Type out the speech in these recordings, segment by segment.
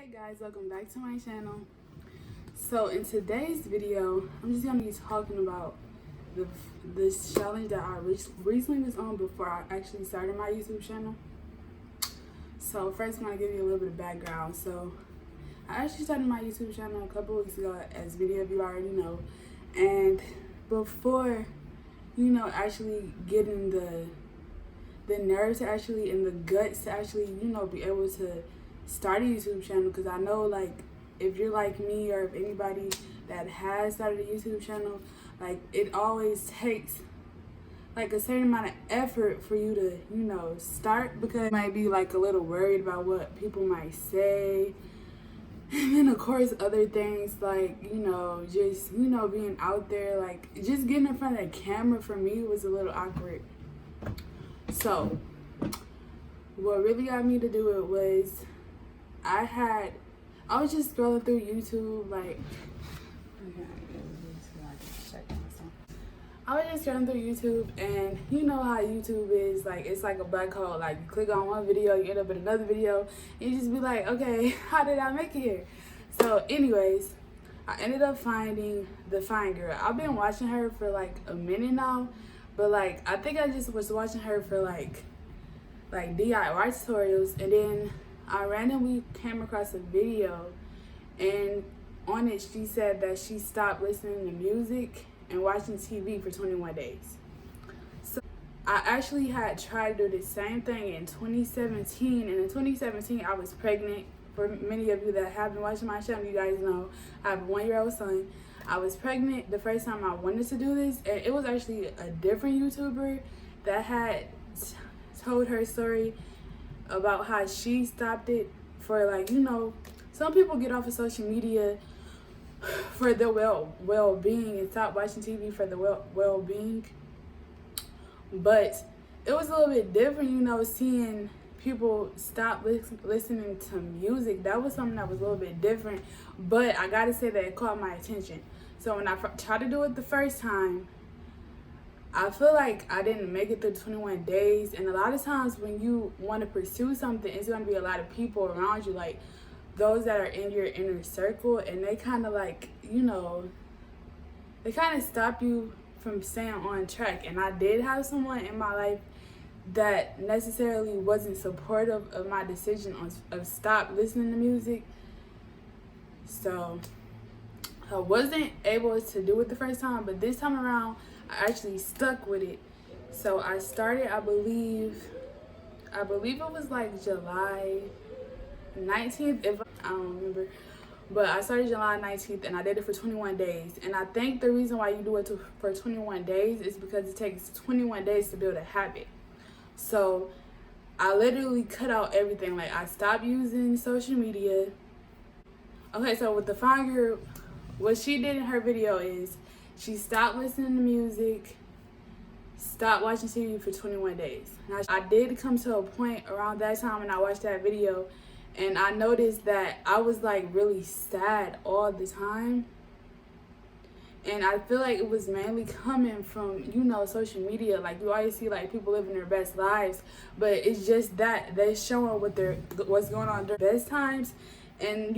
Hey guys, welcome back to my channel. So in today's video, I'm just gonna be talking about this challenge that I recently was on before I actually started my YouTube channel. So first I'm gonna give you a little bit of background. So I actually started my YouTube channel a couple weeks ago, as many of you already know. And before, actually getting the nerve to actually, and the guts to actually, be able to start a YouTube channel, because I know, like, if you're like me or if anybody that has started a YouTube channel, like, it always takes like a certain amount of effort for you to, start, because you might be like a little worried about what people might say. And then of course other things like, just, being out there, like just getting in front of the camera for me was a little awkward. So what really got me to do it was I was just scrolling through YouTube, like I was just scrolling through YouTube, and you know how YouTube is, like, it's like a black hole. Like, you click on one video, you end up in another video, and you just be like, okay, how did I make it here? So anyways, I ended up finding The Fine Girl. I've been watching her for like a minute now, but like I think I just was watching her for like DIY tutorials, and then I randomly came across a video, and on it she said that she stopped listening to music and watching TV for 21 days. So I actually had tried to do the same thing in 2017, and in 2017 I was pregnant. For many of you that have been watching my channel, you guys know I have a 1-year-old son. I was pregnant the first time I wanted to do this, and it was actually a different YouTuber that had told her story about how she stopped it for, like, some people get off of social media for their well-being and stop watching TV for the well-being. But it was a little bit different, seeing people stop listening to music. That was something that was a little bit different, but I gotta say that it caught my attention. So when I tried to do it the first time, I feel like I didn't make it through 21 days. And a lot of times when you want to pursue something, it's going to be a lot of people around you, like those that are in your inner circle, and they kind of like, they kind of stop you from staying on track. And I did have someone in my life that necessarily wasn't supportive of my decision of stop listening to music. So I wasn't able to do it the first time, but this time around I actually stuck with it. So I started, I believe it was like July 19th, I don't remember, but I started July 19th, and I did it for 21 days. And I think the reason why you do it for 21 days is because it takes 21 days to build a habit. So I literally cut out everything. Like, I stopped using social media. Okay, so with The Fine Girl, what she did in her video is she stopped listening to music, stopped watching TV for 21 days. Now, I did come to a point around that time when I watched that video, and I noticed that I was like really sad all the time. And I feel like it was mainly coming from, social media. Like, you always see like people living their best lives, but it's just that they're showing what's going on during their best times, and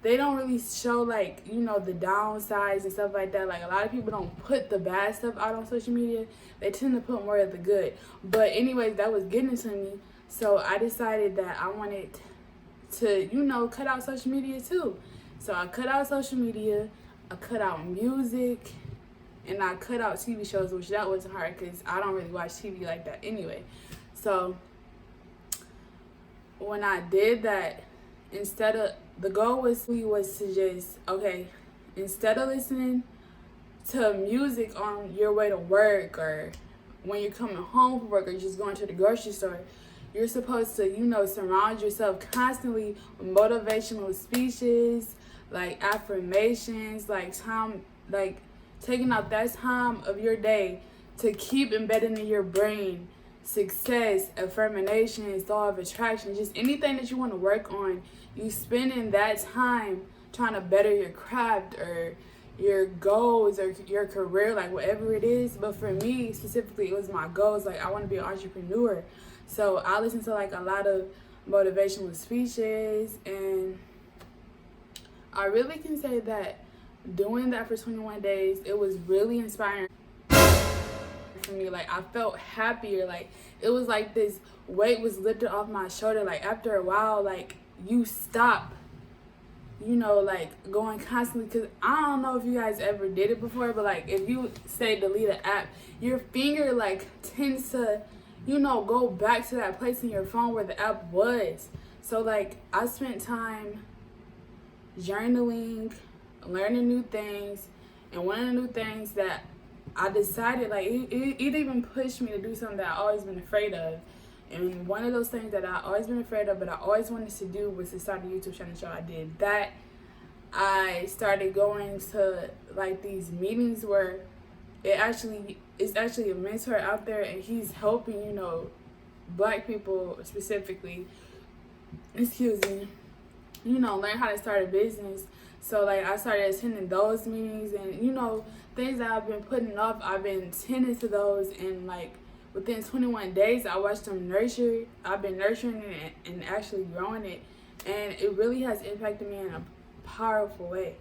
they don't really show like, the downsides and stuff like that. Like, a lot of people don't put the bad stuff out on social media. They tend to put more of the good. But anyways, that was getting to me. So I decided that I wanted to, cut out social media too. So I cut out social media, I cut out music, and I cut out TV shows, which that wasn't hard because I don't really watch TV like that anyway. So when I did that, the goal was to just, okay, instead of listening to music on your way to work, or when you're coming home from work, or just going to the grocery store, you're supposed to, surround yourself constantly with motivational speeches, like affirmations, like taking out that time of your day to keep embedding in your brain success, affirmations, law of attraction, just anything that you want to work on. You spending that time trying to better your craft or your goals or your career, like whatever it is. But for me specifically, it was my goals. Like, I want to be an entrepreneur. So I listen to like a lot of motivational speeches, and I really can say that doing that for 21 days, it was really inspiring for me. Like, I felt happier. Like, it was like this weight was lifted off my shoulder. Like, after a while, like, you stop, you know, like, going constantly. Because I don't know if you guys ever did it before, but, like, if you say delete an app, your finger, like, tends to, you know, go back to that place in your phone where the app was. So, like, I spent time journaling, learning new things, and one of the new things that I decided, like, it even pushed me to do something that I've always been afraid of. And one of those things that I've always been afraid of, but I always wanted to do, was to start a YouTube channel. So I did that. I started going to, like, these meetings where it's actually a mentor out there, and he's helping, you know, Black people specifically, excuse me, you know, learn how to start a business. So, like, I started attending those meetings, and, you know, things that I've been putting off, I've been tending to those, and, like, within 21 days, I watched them nurture. I've been nurturing it and actually growing it, and it really has impacted me in a powerful way.